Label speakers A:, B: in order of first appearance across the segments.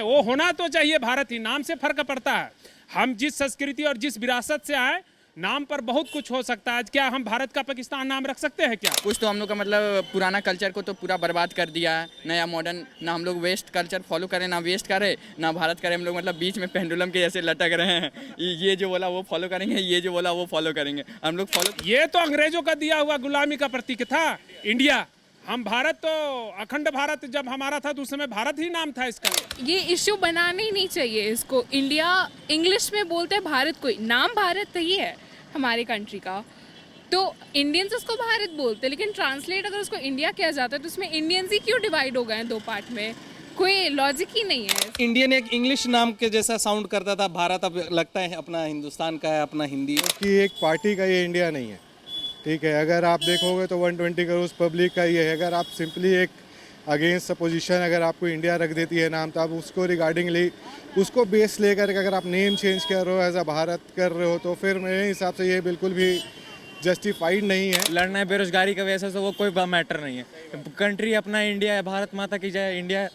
A: वो होना तो चाहिए भारत ही, नाम से फर्क पड़ता है। हम जिस संस्कृति और जिस विरासत से आए, नाम पर बहुत कुछ हो सकता है। आज क्या हम भारत का पाकिस्तान नाम रख सकते हैं क्या?
B: कुछ तो हम लोग का मतलब पुराना कल्चर को तो पूरा बर्बाद कर दिया है। नया मॉडर्न ना हम लोग वेस्ट कल्चर फॉलो करें, ना वेस्ट करें ना भारत करें। हम लोग मतलब बीच में पेंडुलम के जैसे लटक रहे हैं। ये जो बोला वो फॉलो करेंगे, ये जो बोला वो फॉलो करेंगे। हम लोग फॉलो,
A: ये तो अंग्रेजों का दिया हुआ गुलामी का प्रतीक था इंडिया। हम भारत तो अखंड भारत जब हमारा था तो उस समय भारत ही नाम था इसका।
C: ये इश्यू बनाना ही नहीं चाहिए इसको। इंडिया इंग्लिश में बोलते हैं भारत को, नाम भारत ही है हमारी कंट्री का, तो इंडियंस उसको भारत बोलते हैं, लेकिन ट्रांसलेट अगर उसको इंडिया किया जाता है तो उसमें इंडियंस ही क्यों डिवाइड हो गए हैं दो पार्ट में? कोई लॉजिक ही नहीं है।
D: इंडियन एक इंग्लिश नाम के जैसा साउंड करता था, भारत अब लगता है अपना हिंदुस्तान का है, अपना हिंदी
E: कि एक पार्टी का ये इंडिया नहीं है, ठीक है। अगर आप देखोगे तो 120 करोड़ पब्लिक का ये है। अगर आप सिंपली एक अगेंस्ट पोजीशन अगर आपको इंडिया रख देती है नाम, तो आप उसको रिगार्डिंगली उसको बेस लेकर अगर आप नेम चेंज कर रहे हो, एज अ भारत कर रहे हो, तो फिर मेरे हिसाब से ये बिल्कुल भी जस्टिफाइड नहीं है।
F: लड़ना है बेरोजगारी की वजह से, तो वो कोई मैटर नहीं है। कंट्री अपना इंडिया है, भारत माता की जय, इंडिया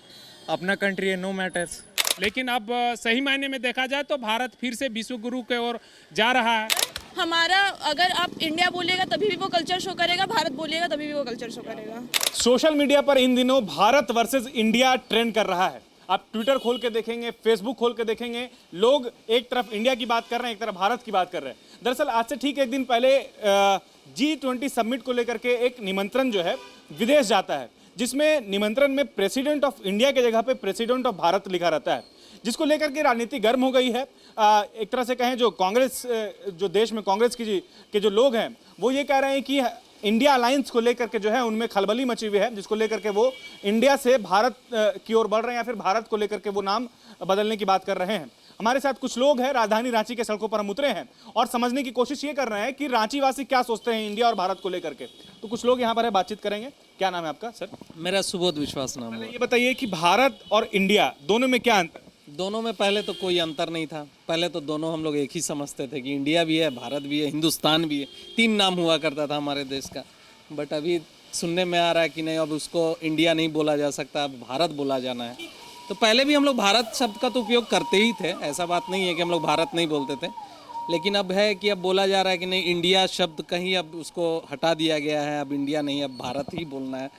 F: अपना कंट्री है, नो मैटर्स।
A: लेकिन अब सही मायने में देखा जाए तो भारत फिर से विश्व गुरु की ओर जा रहा है।
G: हमारा अगर आप इंडिया बोलिएगा तभी भी वो कल्चर शो करेगा, भारत बोलिएगा तभी भी वो कल्चर शो करेगा।
H: सोशल मीडिया पर इन दिनों भारत वर्सेस इंडिया ट्रेंड कर रहा है। आप ट्विटर खोल के देखेंगे, फेसबुक खोल के देखेंगे, लोग एक तरफ इंडिया की बात कर रहे हैं, एक तरफ भारत की बात कर रहे हैं। दरअसल आज से ठीक एक दिन पहले G20 समिट को लेकर के एक निमंत्रण जो है विदेश जाता है, जिसमें निमंत्रण में प्रेसिडेंट ऑफ इंडिया के जगह पे प्रेसिडेंट ऑफ भारत लिखा रहता है, जिसको लेकर के राजनीति गर्म हो गई है। एक तरह से कहें जो कांग्रेस, जो देश में कांग्रेस के जो लोग हैं वो ये कह रहे हैं कि इंडिया अलायंस को लेकर के जो है उनमें खलबली मची हुई है, जिसको लेकर के वो इंडिया से भारत की ओर बढ़ रहे हैं या फिर भारत को लेकर के वो नाम बदलने की बात कर रहे हैं। हमारे साथ कुछ लोग हैं, राजधानी रांची के सड़कों पर हम उतरे हैं और समझने की कोशिश ये कर रहे हैं कि रांची वासी क्या सोचते हैं इंडिया और भारत को लेकर के। तो कुछ लोग यहाँ पर है, बातचीत करेंगे। क्या नाम है आपका सर?
D: मेरा सुबोध विश्वास नाम है।
H: ये बताइए कि भारत और इंडिया दोनों में क्या अंतर?
D: दोनों में पहले तो कोई अंतर नहीं था। पहले तो दोनों हम लोग एक ही समझते थे कि इंडिया भी है, भारत भी है, हिंदुस्तान भी है। 3 नाम हुआ करता था हमारे देश का। बट अभी सुनने में आ रहा है कि नहीं, अब उसको इंडिया नहीं बोला जा सकता, अब भारत बोला जाना है। तो पहले भी हम लोग भारत शब्द का तो उपयोग करते ही थे, ऐसा बात नहीं है कि हम लोग भारत नहीं बोलते थे। लेकिन अब है कि अब बोला जा रहा है कि नहीं, इंडिया शब्द कहीं अब उसको हटा दिया गया है, अब इंडिया नहीं, अब भारत ही बोलना है।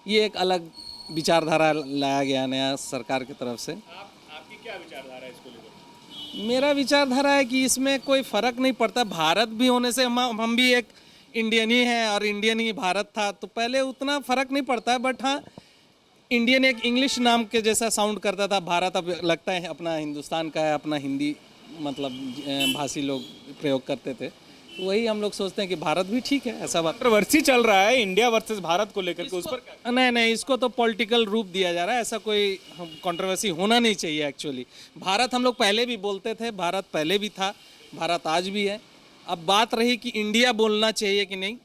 D: ये एक अलग विचारधारा लाया गया नया सरकार की तरफ से।
H: आपकी क्या विचारधारा है इसको लेकर?
D: मेरा विचारधारा है कि इसमें कोई फ़र्क नहीं पड़ता। भारत भी होने से हम भी एक इंडियन ही हैं और इंडियन ही भारत था, तो पहले उतना फ़र्क नहीं पड़ता है। बट हाँ, इंडियन एक इंग्लिश नाम के जैसा साउंड करता था, भारत अब लगता है अपना हिंदुस्तान का है, अपना हिंदी मतलब भाषी लोग प्रयोग करते थे। तो वही हम लोग सोचते हैं कि भारत भी ठीक है, ऐसा बात।
H: कंट्रोवर्सी चल रहा है इंडिया वर्सेस भारत को लेकर के, उस पर क्या?
D: नहीं, इसको तो पॉलिटिकल रूप दिया जा रहा है। ऐसा कोई कंट्रोवर्सी होना नहीं चाहिए एक्चुअली। भारत हम लोग पहले भी बोलते थे, भारत पहले भी था, भारत आज भी है। अब बात रही कि इंडिया बोलना चाहिए कि नहीं,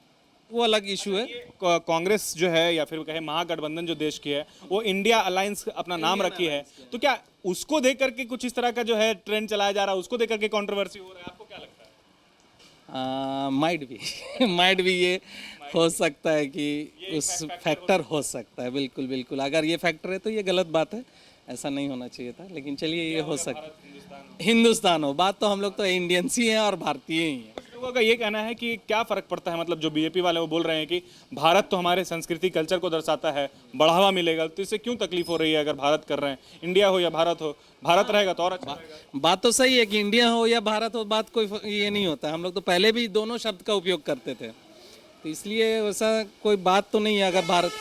D: वो अलग इशू है।
H: कांग्रेस जो है या फिर कहे महागठबंधन जो देश की है, वो इंडिया अलायंस अपना नाम रखी है, तो क्या उसको देख करके कुछ इस तरह का जो है ट्रेंड चलाया जा रहा है, उसको देख करके कंट्रोवर्सी हो रहा है? आपको क्या लगता है?
D: माइट भी ये हो सकता है कि उस फैक्टर हो सकता है। बिल्कुल बिल्कुल, अगर ये फैक्टर है तो ये गलत बात है, ऐसा नहीं होना चाहिए था। लेकिन चलिए, ये हो सकता है हिंदुस्तान हो। बात तो हम लोग तो इंडियंस ही हैं और भारतीय ही हैं।
H: लोगों का ये कहना है कि क्या फ़र्क पड़ता है, मतलब जो बीजेपी वाले वो बोल रहे हैं कि भारत तो हमारे संस्कृति कल्चर को दर्शाता है, बढ़ावा मिलेगा, तो इससे क्यों तकलीफ हो रही है? अगर भारत कर रहे हैं, इंडिया हो या भारत हो, भारत रहेगा तो और अच्छा रहेगा।
D: बात तो सही है कि इंडिया हो या भारत हो, बात कोई ये नहीं होता। हम लोग तो पहले भी दोनों शब्द का उपयोग करते थे, तो इसलिए वैसा कोई बात तो नहीं है। अगर भारत,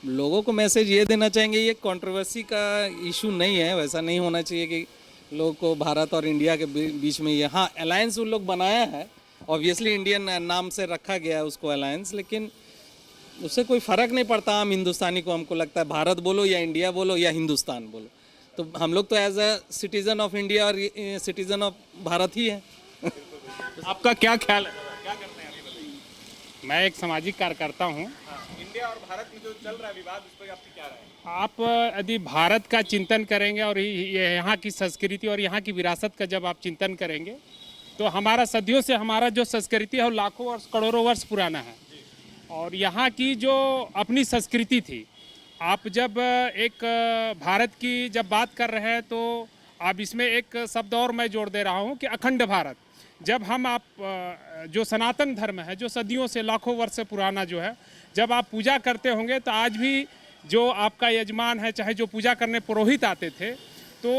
D: लोगों को मैसेज ये देना चाहेंगे, ये कंट्रोवर्सी का इशू नहीं है। वैसा नहीं होना चाहिए कि लोगों को भारत और इंडिया के बीच में ये, हाँ अलायंस उन लोग बनाया है, ऑब्वियसली इंडियन नाम से रखा गया है उसको अलायंस, लेकिन उससे कोई फ़र्क नहीं पड़ता। हम हिंदुस्तानी को हमको लगता है भारत बोलो या इंडिया बोलो या हिंदुस्तान बोलो, तो हम लोग तो as a citizen of India और सिटीज़न ऑफ भारत ही है।
H: आपका क्या ख्याल है, क्या करते हैं अभी बताइए?
A: मैं एक सामाजिक कार्यकर्ता हूँ।
H: इंडिया और भारत में जो चल रहा है विवाद, उस पर आपकी क्या राय है?
A: आप यदि भारत का चिंतन करेंगे और यहाँ की संस्कृति और यहाँ की विरासत का जब आप चिंतन करेंगे, तो हमारा सदियों से हमारा जो संस्कृति है वो लाखों वर्ष करोड़ों वर्ष पुराना है। और यहाँ की जो अपनी संस्कृति थी, आप जब एक भारत की जब बात कर रहे हैं तो आप इसमें एक शब्द और मैं जोड़ दे रहा हूँ कि अखंड भारत। जब हम आप जो सनातन धर्म है, जो सदियों से लाखों वर्ष से पुराना जो है, जब आप पूजा करते होंगे तो आज भी जो आपका यजमान है, चाहे जो पूजा करने पुरोहित आते थे, तो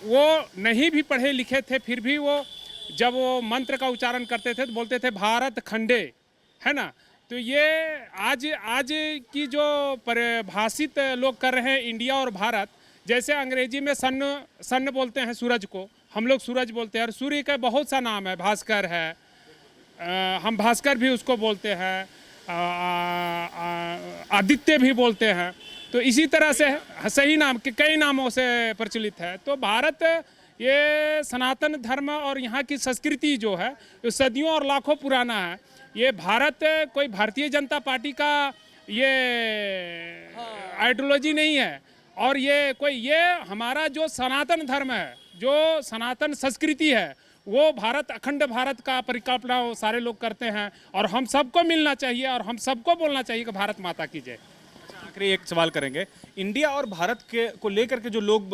A: वो नहीं भी पढ़े लिखे थे, फिर भी वो जब वो मंत्र का उच्चारण करते थे तो बोलते थे भारत खंडे, है ना। तो ये आज की जो परिभाषित लोग कर रहे हैं इंडिया और भारत, जैसे अंग्रेजी में सन बोलते हैं सूरज को, हम लोग सूरज बोलते हैं, और सूर्य का बहुत सा नाम है, भास्कर है, हम भास्कर भी उसको बोलते हैं, आदित्य भी बोलते हैं। तो इसी तरह से सही नाम के कई नामों से प्रचलित है। तो भारत ये सनातन धर्म और यहाँ की संस्कृति जो है ये सदियों और लाखों पुराना है। ये भारत कोई भारतीय जनता पार्टी का ये आइडियोलॉजी नहीं है, और ये हमारा जो सनातन धर्म है, जो सनातन संस्कृति है, वो भारत अखंड भारत का परिकल्पना वो सारे लोग करते हैं, और हम सबको मिलना चाहिए और हम सबको बोलना चाहिए कि भारत माता की जय।
H: आखिरी एक सवाल करेंगे, इंडिया और भारत के को लेकर के जो लोग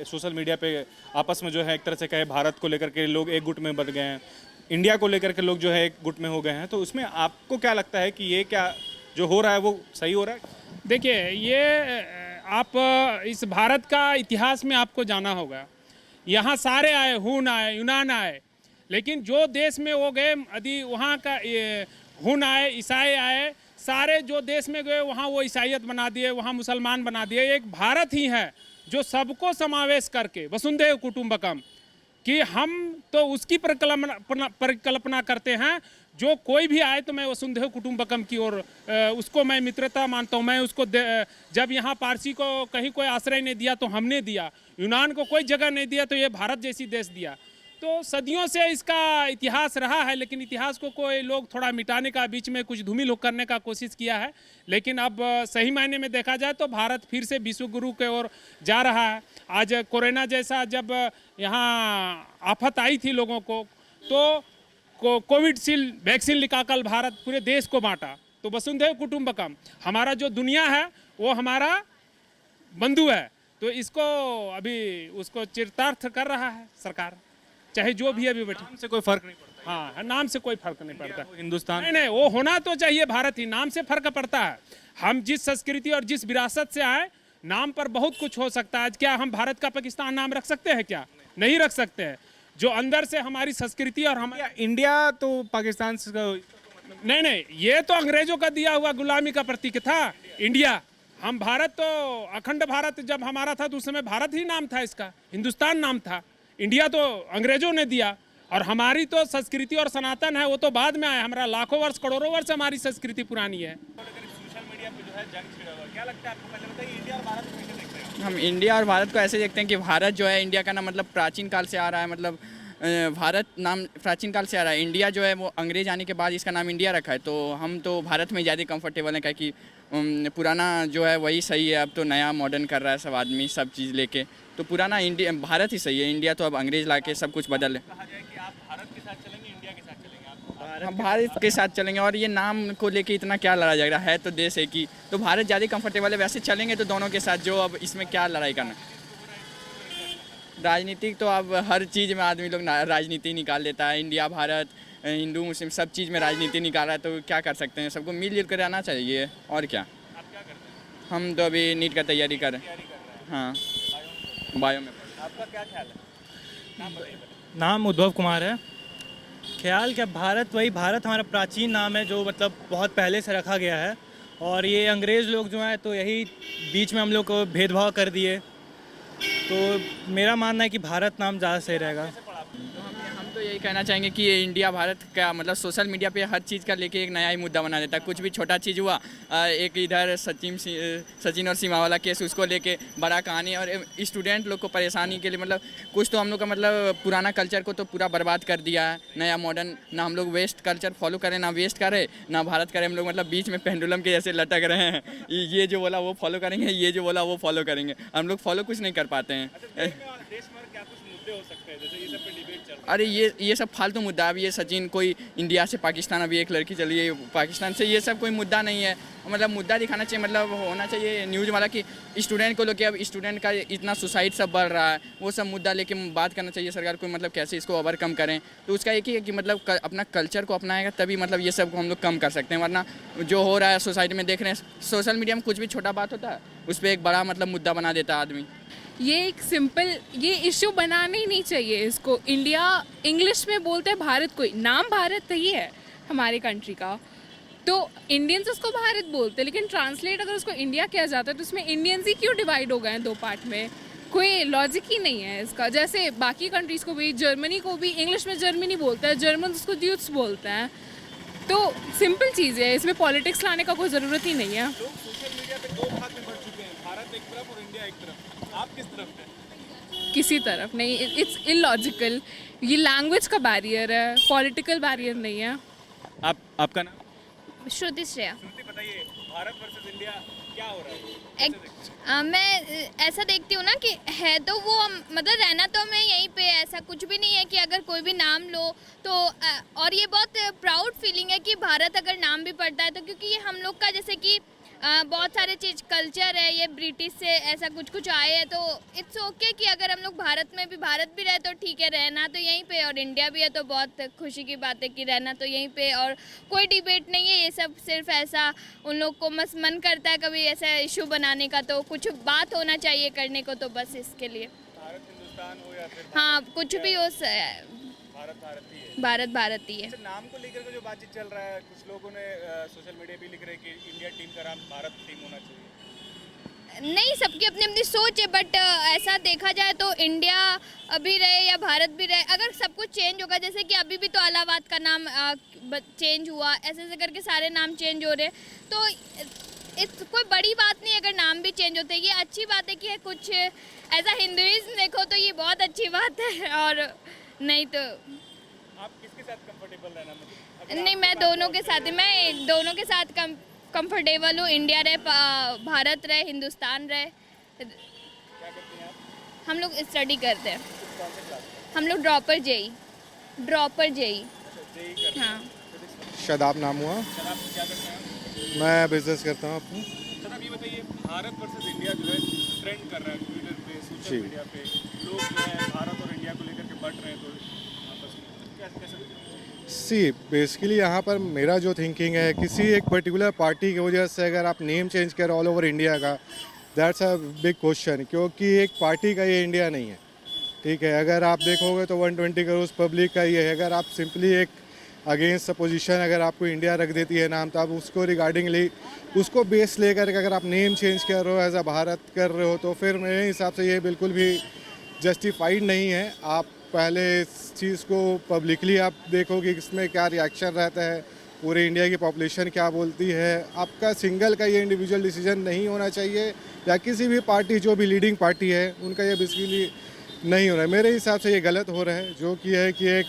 H: सोशल मीडिया पे आपस में जो है एक तरह से कहे भारत को लेकर के लोग एक गुट में बन गए हैं, इंडिया को लेकर के लोग जो है एक गुट में हो गए हैं, तो उसमें आपको क्या लगता है कि ये क्या जो हो रहा है वो सही हो रहा है?
A: देखिए, ये आप इस भारत का इतिहास में आपको जाना होगा। यहाँ सारे आए, हुन आए, यूनान आए, लेकिन जो देश में वो गए यदि वहाँ का हुन आए, ईसाई आए, सारे जो देश में गए वहाँ वो ईसाइयत बना दिए, वहाँ मुसलमान बना दिए। एक भारत ही है जो सबको समावेश करके वसुंधैव कुटुंबकम, कि हम तो उसकी परिकल्पना करते हैं, जो कोई भी आए तो मैं वसुंधैव कुटुंबकम की ओर उसको मैं मित्रता मानता हूँ। मैं उसको जब यहाँ पारसी को कहीं कोई आश्रय नहीं दिया तो हमने दिया, यूनान को कोई जगह नहीं दिया तो ये भारत जैसी देश दिया। तो सदियों से इसका इतिहास रहा है, लेकिन इतिहास को कोई लोग थोड़ा मिटाने का, बीच में कुछ धूमिल करने का कोशिश किया है। लेकिन अब सही मायने में देखा जाए तो भारत फिर से विश्व गुरु की ओर जा रहा है। आज कोरोना जैसा जब यहाँ आफत आई थी लोगों को, तो कोविडशील्ड वैक्सीन निकाल भारत पूरे देश को बांटा। तो वसुंधैव कुटुंबकम, हमारा जो दुनिया है वो हमारा बंधु है। तो इसको अभी उसको चरितार्थ कर रहा है सरकार, चाहे जो भी अभी बैठे।
H: नाम से कोई फर्क नहीं पड़ता।
A: हाँ, नाम से कोई फर्क नहीं पड़ता।
H: हिंदुस्तान
A: नहीं, वो होना तो चाहिए भारत ही, नाम से फर्क पड़ता है। हम जिस संस्कृति और जिस विरासत से आए, नाम पर बहुत कुछ हो सकता है। क्या हम भारत का पाकिस्तान नाम रख सकते हैं? क्या नहीं रख सकते हैं। जो अंदर से हमारी संस्कृति और हमारा
H: इंडिया तो पाकिस्तान से
A: नहीं, ये तो अंग्रेजों का दिया हुआ गुलामी का प्रतीक था इंडिया। हम भारत तो अखंड भारत जब हमारा था तो उस समय भारत ही नाम था, इसका हिंदुस्तान नाम था। इंडिया तो अंग्रेजों ने दिया, और हमारी तो संस्कृति और सनातन है वो तो बाद में आया। हमारा लाखों वर्ष करोड़ों वर्ष हमारी संस्कृति पुरानी है।
H: सोशल मीडिया पे जो है जंग छिड़ा हुआ, क्या लगता है आपको? पहले बताइए, इंडिया और भारत को कैसे देखते हैं?
B: हम इंडिया और भारत को ऐसे देखते हैं कि भारत जो है इंडिया का नाम मतलब प्राचीन काल से आ रहा है, मतलब भारत नाम प्राचीन काल से आ रहा है। इंडिया जो है वो अंग्रेज आने के बाद इसका नाम इंडिया रखा है। तो हम तो भारत में ज़्यादा कंफर्टेबल हैं, क्योंकि पुराना जो है वही सही है। अब तो नया मॉडर्न कर रहा है सब आदमी, सब चीज़ लेके, तो पुराना इंडिया भारत ही सही है। इंडिया तो अब अंग्रेज ला के सब कुछ बदल है।
H: कहा जाए कि आप भारत के साथ चलेंगे, इंडिया के साथ चलेंगे? आप
B: हम भारत के साथ चलेंगे, और ये नाम को लेके इतना क्या लड़ा जाएगा, है तो देश है कि, तो भारत ज़्यादा कंफर्टेबल है। वैसे चलेंगे तो दोनों के साथ, जो अब इसमें क्या लड़ाई करना। राजनीतिक तो अब हर चीज़ में आदमी लोग राजनीति निकाल लेता है। इंडिया भारत हिंदू मुस्लिम सब चीज़ में राजनीति निकाल रहा है, तो क्या कर सकते हैं। सबको मिलजुल कर रहना चाहिए, और क्या।
H: आप क्या करते हैं?
B: हम तो अभी नीट का तैयारी कर रहे हैं। हाँ, बायो में।
H: आपका क्या ख्याल है? नाम बताइए।
F: नाम उद्धव कुमार है। ख्याल क्या, भारत वही भारत हमारा प्राचीन नाम है, जो मतलब बहुत पहले से रखा गया है। और ये अंग्रेज़ लोग जो हैं तो यही बीच में हम लोग को भेदभाव कर दिए। तो मेरा मानना है कि भारत नाम ज़्यादा सही रहेगा।
B: हम तो यही कहना चाहेंगे कि ये इंडिया भारत का मतलब सोशल मीडिया पे हर चीज़ का लेके एक नया ही मुद्दा बना देता है। कुछ भी छोटा चीज़ हुआ, एक इधर सचिन और सीमा वाला केस, उसको लेके बड़ा कहानी, और स्टूडेंट लोग को परेशानी के लिए मतलब कुछ तो हम लोग का मतलब पुराना कल्चर को तो पूरा बर्बाद कर दिया है। नया मॉडर्न, ना हम लोग वेस्ट कल्चर फॉलो करें, ना वेस्ट करें ना भारत करें। हम लोग मतलब बीच में पेंडुलम के जैसे लटक रहे हैं। ये जो बोला वो फॉलो करेंगे, ये जो बोला वो फॉलो करेंगे। हम लोग फॉलो कुछ नहीं कर पाते हैं।
H: देश में क्या कुछ मुद्दे हो सकते हैं, जैसे ये सब पे डिबेट चल रहा है?
B: अरे ये ये सब फालतू मुद्दा। अब ये सचिन कोई इंडिया से पाकिस्तान, अभी एक लड़की चली है पाकिस्तान से, ये सब कोई मुद्दा नहीं है। मतलब मुद्दा दिखाना चाहिए, मतलब होना चाहिए न्यूज़ वाला कि स्टूडेंट को लेके, अब स्टूडेंट का इतना सुसाइड सब बढ़ रहा है, वो सब मुद्दा लेके बात करना चाहिए सरकार को, मतलब कैसे इसको ओवरकम करें। तो उसका एक ही है कि मतलब अपना कल्चर को अपनाएगा तभी मतलब ये सब को हम लोग कम कर सकते हैं। वरना जो हो रहा है सोसाइटी में देख रहे हैं, सोशल मीडिया में कुछ भी छोटा बात होता है उस पर एक बड़ा मतलब मुद्दा बना देता है आदमी।
C: ये एक सिंपल ये इश्यू बनाना ही नहीं चाहिए इसको। इंडिया इंग्लिश में बोलते हैं भारत, कोई नाम भारत ही है हमारे कंट्री का, तो इंडियंस उसको भारत बोलते हैं, लेकिन ट्रांसलेट अगर उसको इंडिया किया जाता है तो उसमें इंडियंस ही क्यों डिवाइड हो गए हैं दो पार्ट में? कोई लॉजिक ही नहीं है इसका। जैसे बाकी कंट्रीज़ को भी, जर्मनी को भी इंग्लिश में जर्मनी बोलता है, जर्मन उसको ड्यूट्स बोलते हैं। तो सिंपल चीज़ है, इसमें पॉलिटिक्स लाने का कोई ज़रूरत ही नहीं है।
H: लोग सोशल मीडिया पे दो भाग में बढ़ चुके हैं, भारत एक तरफ और इंडिया एक तरफ। आप किस तरफ हैं?
C: किसी तरफ नहीं, इट्स इलॉजिकल। ये लैंग्वेज का बैरियर है, पॉलिटिकल बैरियर नहीं है।
H: आपका नाम?
G: श्रुति श्रेया।
H: श्रुति, बताइए भारत वर्सेस इंडिया क्या हो रहा है?
G: मैं ऐसा देखती हूँ ना कि है तो वो मतलब रहना तो हमें यहीं पे, ऐसा कुछ भी नहीं है कि अगर कोई भी नाम लो तो और ये बहुत प्राउड फीलिंग है कि भारत अगर नाम भी पड़ता है तो, क्योंकि ये हम लोग का जैसे कि बहुत सारे चीज़ कल्चर है, ये ब्रिटिश से ऐसा कुछ कुछ आए हैं, तो इट्स ओके कि अगर हम लोग भारत में भी, भारत भी रहे तो ठीक है, रहना तो यहीं पे, और इंडिया भी है तो बहुत खुशी की बात है कि रहना तो यहीं पे, और कोई डिबेट नहीं है। ये सब सिर्फ ऐसा उन लोग को बस मन करता है कभी ऐसा इशू बनाने का, तो कुछ बात होना चाहिए करने को, तो बस इसके लिए
H: भारत हिंदुस्तान हो या फिर
G: हाँ कुछ भी हो,
H: भारत ही है।
G: भारत ही है।
H: अच्छा, नाम को लेकर के जो बातचीत चल रहा है, कुछ लोगों ने सोशल मीडिया पे लिख रहे हैं कि इंडिया टीम का नाम भारत टीम होना चाहिए।
G: नहीं, सबकी अपनी अपनी सोच है, बट ऐसा देखा जाए तो इंडिया अभी रहे या भारत भी रहे, अगर सब कुछ चेंज होगा, जैसे कि अभी भी तो इलाहाबाद का नाम चेंज हुआ, ऐसे ऐसे करके सारे नाम चेंज हो रहे, तो इस कोई बड़ी बात नहीं अगर नाम भी चेंज होते। ये अच्छी बात है कि कुछ ऐसा हिंदुइज्म देखो तो ये बहुत अच्छी बात है, और नहीं तो
H: आप किसके साथ कंफर्टेबल रहना? मतलब
G: नहीं, मैं दोनों के साथ, मैं दोनों के साथ कंफर्टेबल हूँ। इंडिया रहे, भारत रहे, हिंदुस्तान रहे।
H: क्या करती हैं आप?
G: हम लोग स्टडी करते हैं, हम लोग ड्रॉपर जेई हाँ।
E: शादाब नाम हुआ।
H: सर, आप क्या करते हैं?
E: मैं बिजनेस करता हूँ अपनी।
H: सर, आप ये बताइए, भारत वर्सेस इंडिया जो है ट्रेंड कर रहा है ट्विटर पे, सोशल
E: जी।
H: मीडिया पे, लोग जो है भारत और इंडिया को लेकर के बढ़ रहे हैं, तो आपस में कैसे?
E: सी बेसिकली यहाँ पर मेरा जो थिंकिंग है, किसी एक पर्टिकुलर पार्टी की वजह से अगर आप नेम चेंज करें ऑल ओवर इंडिया का, दैट्स अ बिग क्वेश्चन, क्योंकि एक पार्टी का ये इंडिया नहीं है। ठीक है, अगर आप देखोगे तो 120 करोड़ पब्लिक का ये है। अगर आप सिंपली एक अगेंस्ट अपोजिशन अगर आपको इंडिया रख देती है नाम, तो आप उसको रिगार्डिंगली उसको बेस लेकर के अगर आप नेम चेंज कर रहे हो, एज अ भारत कर रहे हो, तो फिर मेरे हिसाब से ये बिल्कुल भी जस्टिफाइड नहीं है। आप पहले इस चीज़ को पब्लिकली आप देखो कि इसमें क्या रिएक्शन रहता है, पूरे इंडिया की पॉपुलेशन क्या बोलती है। आपका सिंगल का ये इंडिविजुअल डिसीजन नहीं होना चाहिए, या किसी भी पार्टी जो भी लीडिंग पार्टी है उनका ये बेसिकली नहीं हो रहा है। मेरे हिसाब से ये गलत हो रहा है, जो कि है कि एक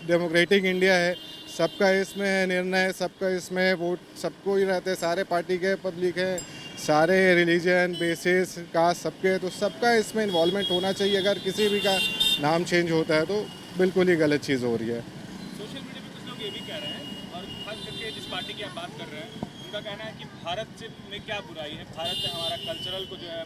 E: डेमोक्रेटिक इंडिया है, सबका इसमें है निर्णय, सबका इसमें वोट सबको ही रहते हैं, सारे पार्टी के पब्लिक है, सारे रिलीजन बेसिस का सबके, तो सबका इसमें इन्वॉल्वमेंट होना चाहिए। अगर किसी भी का नाम चेंज होता है तो बिल्कुल ही गलत चीज़ हो रही है।
H: सोशल मीडिया पे कुछ लोग ये भी कह रहे हैं, और खास करके जिस पार्टी की आप बात कर रहे हैं उनका कहना है कि भारत में क्या बुराई है, भारत हमारा कल्चरल को जो है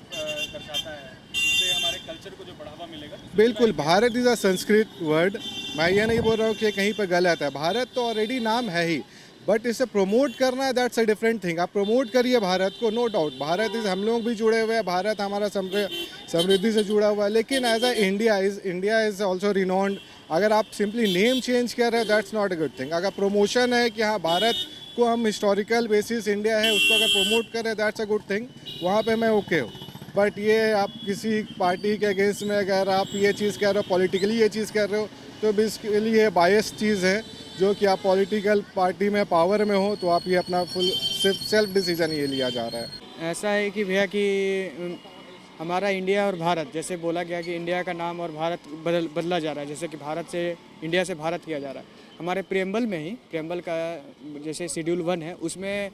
H: दर्शाता है, उससे हमारे कल्चर को जो बढ़ावा मिलेगा।
E: बिल्कुल, Bharat is a Sanskrit word. मैं ये नहीं बोल रहा हूँ कि कहीं पर गलत है, भारत तो ऑलरेडी नाम है ही, बट इसे प्रमोट करना है, दैट्स अ डिफरेंट थिंग। आप प्रमोट करिए भारत को, नो डाउट, भारत इज, हम लोग भी जुड़े हुए हैं, भारत हमारा समृद्धि से जुड़ा हुआ है, लेकिन as a India is also renowned. अगर आप सिंपली नेम चेंज कर रहे हैं, that's not a good thing. अगर प्रमोशन है कि हाँ भारत को हम हिस्टोरिकल बेसिस इंडिया है उसको अगर प्रमोट करें, दैट्स अ गुड थिंग, वहाँ पे मैं ओके हूँ। बट ये आप किसी पार्टी के अगेंस्ट में अगर आप ये चीज़ कह रहे हो, पॉलिटिकली ये चीज़ कर रहे हो, तो बेसिकली ये बायस चीज़ है, जो कि आप पॉलिटिकल पार्टी में पावर में हो तो आप ये अपना फुल सिर्फ सेल्फ डिसीजन ये लिया जा रहा है।
F: ऐसा है कि भैया कि हमारा इंडिया और भारत, जैसे बोला गया कि इंडिया का नाम और भारत बदला जा रहा है, जैसे कि भारत से इंडिया से भारत किया जा रहा है। हमारे प्रियम्बल में ही, प्रियम्बल का जैसे शेड्यूल 1 है, उसमें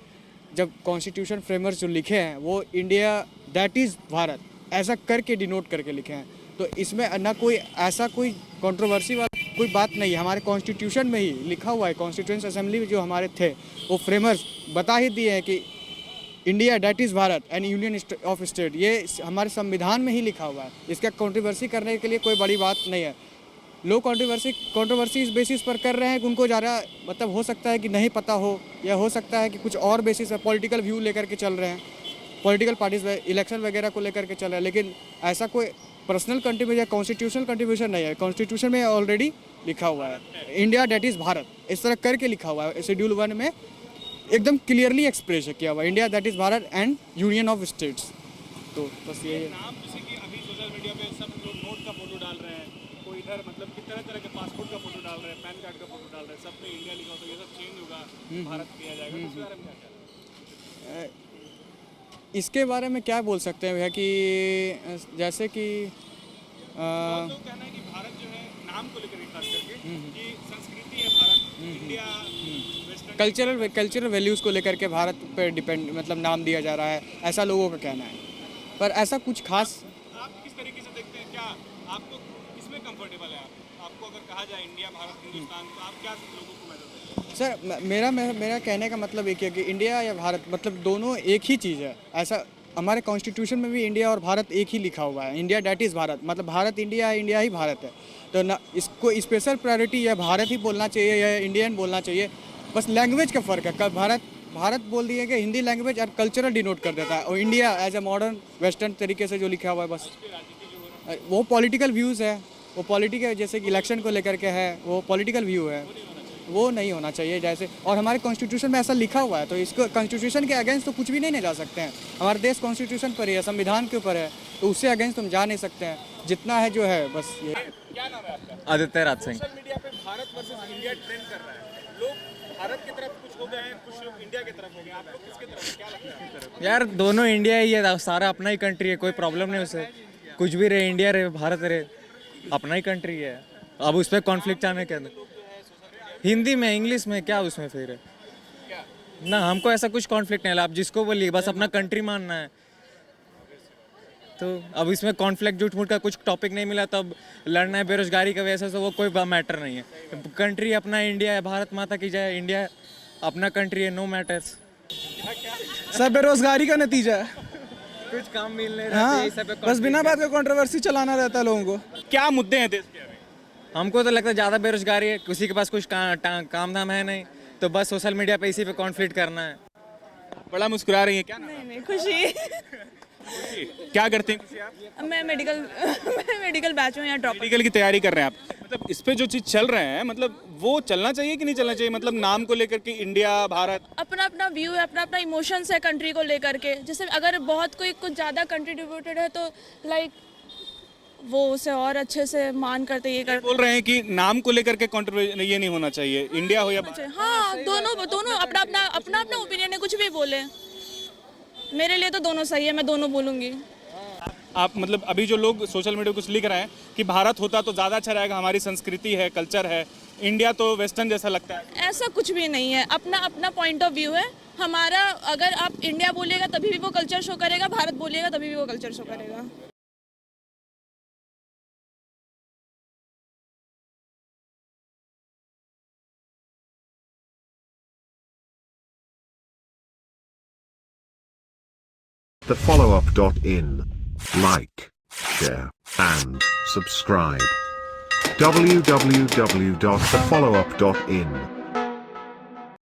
F: जब कॉन्स्टिट्यूशन फ्रेमवर्क जो लिखे हैं वो इंडिया दैट इज़ भारत ऐसा करके डिनोट करके लिखे हैं। तो इसमें ना कोई ऐसा कोई कंट्रोवर्सी वाला
I: कोई बात नहीं है, हमारे कॉन्स्टिट्यूशन में ही लिखा हुआ है, कॉन्स्टिट्यूंट असेंबली में जो हमारे थे वो फ्रेमर्स बता ही दिए हैं कि India that is Bharat and union of state, ये हमारे संविधान में ही लिखा हुआ है। इसका कंट्रोवर्सी करने के लिए कोई बड़ी बात नहीं है। लोग कंट्रोवर्सी इस बेसिस पर कर रहे हैं कि उनको ज़्यादा मतलब हो सकता है कि नहीं पता हो, या हो सकता है कि कुछ और बेसिस पर पॉलिटिकल व्यू लेकर के चल रहे हैं, पॉलिटिकल पार्टीज इलेक्शन वगैरह को लेकर के चल रहे हैं। लेकिन ऐसा कोई पर्सनल कंट्रीब्यूशन या कॉन्स्टिट्यूशनल कंट्रीब्यूशन नहीं है। कॉन्स्टिट्यूशन में ऑलरेडी लिखा हुआ है इंडिया डेट इज़ भारत, इस तरह करके लिखा हुआ है। शेड्यूल 1 में एकदम क्लियरली एक्सप्रेस किया हुआ है India that is Bharat and union of states. तो बस ये
H: नाम जैसे कि अभी सोशल मीडिया पे सब लोग नोट का फोटो डाल रहे हैं, कोई इधर मतलब कि तरह तरह के पासपोर्ट का फोटो डाल रहे हैं, पैन कार्ड का फोटो डाल रहे हैं, सब पे इंडिया लिखा हो तो ये सब चेंज होगा, भारत किया जाएगा, तो इसके बारे में क्या कहना है?
I: इसके बारे में क्या बोल सकते हैं भैया कि जैसे कि
H: बहुत लोग कहना है कि भारत जो है नाम को लेकर खास करके कि संस्कृति है Bharat, India western
I: cultural values को लेकर के भारत पर डिपेंड मतलब नाम दिया जा रहा है, ऐसा लोगों का कहना है। पर ऐसा कुछ खास
H: आप किस तरीके से देखते हैं? क्या आपको किसमें कंफर्टेबल है? आपको अगर कहा जाए इंडिया भारत हिंदुस्तान तो आप क्या लोगों को महसूस करते हैं?
I: सर मेरा कहने का मतलब एक है कि इंडिया या भारत मतलब दोनों एक ही चीज़ है। ऐसा हमारे कॉन्स्टिट्यूशन में भी इंडिया और भारत एक ही लिखा हुआ है, इंडिया डेट इज़ भारत, मतलब भारत इंडिया है, इंडिया ही भारत है। तो ना इसको स्पेशल प्रायोरिटी या भारत ही बोलना चाहिए या इंडियन बोलना चाहिए, बस लैंग्वेज का फ़र्क है। भारत बोल दिए कि हिंदी लैंग्वेज और कल्चरल डिनोट कर देता है, और India as a modern western तरीके से जो लिखा हुआ है बस वो पॉलिटिकल व्यूज़ है, वो पॉलिटिकल जैसे कि इलेक्शन को लेकर के है, वो पॉलिटिकल व्यू है, वो नहीं होना चाहिए जैसे। और हमारे कॉन्स्टिट्यूशन में ऐसा लिखा हुआ है तो इसको कॉन्स्टिट्यूशन के अगेंस्ट तो कुछ भी नहीं जा सकते हैं। हमारा देश कॉन्स्टिट्यूशन पर ही है, संविधान के ऊपर है, तो उससे अगेंस्ट तुम जा नहीं सकते हैं। जितना है जो है बस ये।
H: क्या नाम है आपका?
B: आदित्य राज सिंह।
H: सोशल मीडिया पे भारत वर्सेस इंडिया ट्रेंड कर रहा है, लोग भारत की तरफ कुछ हो गए हैं, कुछ लोग इंडिया की तरफ हो गए, आप लोग किसकी तरफ हैं? क्या लगता है?
B: यार दोनों इंडिया ही है, सारा अपना ही कंट्री है, कोई प्रॉब्लम नहीं उसे, कुछ भी रहे, इंडिया रहे भारत रहे, अपना ही कंट्री है। अब उस पर कॉन्फ्लिक्ट आने के अंदर हिंदी में इंग्लिश में क्या उसमें फिर है ना, हमको ऐसा कुछ कॉन्फ्लिक्ट नहीं है। आप जिसको बोलिए, बस अपना कंट्री मानना है। तो अब इसमें कॉन्फ्लिक्ट झूठ मूठ का कुछ टॉपिक नहीं मिला, तब लड़ना है बेरोजगारी की वजह से, तो वो कोई मैटर नहीं है। कंट्री अपना इंडिया है, भारत माता की जय, इंडिया अपना कंट्री है, नो मैटर्स।
J: सब बेरोजगारी का नतीजा है,
B: कुछ काम मिल नहीं
J: हाँ, बस बिना बात का कंट्रोवर्सी चलाना रहता है लोगों को।
H: क्या मुद्दे हैं देश के?
B: हमको तो लगता है ज़्यादा बेरोजगारी है, किसी के पास कुछ काम धाम है नहीं, तो बस सोशल मीडिया पे इसी पे कॉन्फ्लिक्ट करना है।
H: बड़ा मुस्कुरा रही है, क्या नाम?
K: नहीं खुशी।
H: क्या करते हैं खुशी आप?
K: मैं मेडिकल बैच में या ड्रॉप
H: मेडिकल की तैयारी कर रहे हैं आप? मतलब इस पे जो चीज़ चल रहे हैं, मतलब वो चलना चाहिए कि नहीं चलना चाहिए? मतलब नाम को लेकर के इंडिया भारत,
K: अपना अपना व्यू है, अपना अपना इमोशंस है कंट्री को लेकर के। जैसे अगर बहुत कोई कुछ ज़्यादा कंट्रीब्यूटेड है तो लाइक वो उसे और अच्छे से मान करते ये कर
H: बोल रहे हैं कि नाम को लेकर के कंट्रोवर्सी ये नहीं होना चाहिए, इंडिया हो या
K: हाँ, दोनों अपना अपना ओपिनियन है, कुछ भी बोले। मेरे लिए तो दोनों सही है, मैं दोनों बोलूँगी।
H: आप मतलब अभी जो लोग सोशल मीडिया कुछ लिख रहे हैं कि भारत होता तो ज़्यादा अच्छा रहेगा, हमारी संस्कृति है, कल्चर है, इंडिया तो वेस्टर्न जैसा लगता है।
K: ऐसा कुछ भी नहीं है, अपना अपना पॉइंट ऑफ व्यू है हमारा। अगर आप इंडिया बोलिएगा तभी भी वो कल्चर शो करेगा, भारत बोलिएगा तभी भी वो कल्चर शो करेगा।
L: TheFollowUp.in. Like, share, and subscribe. www.thefollowup.in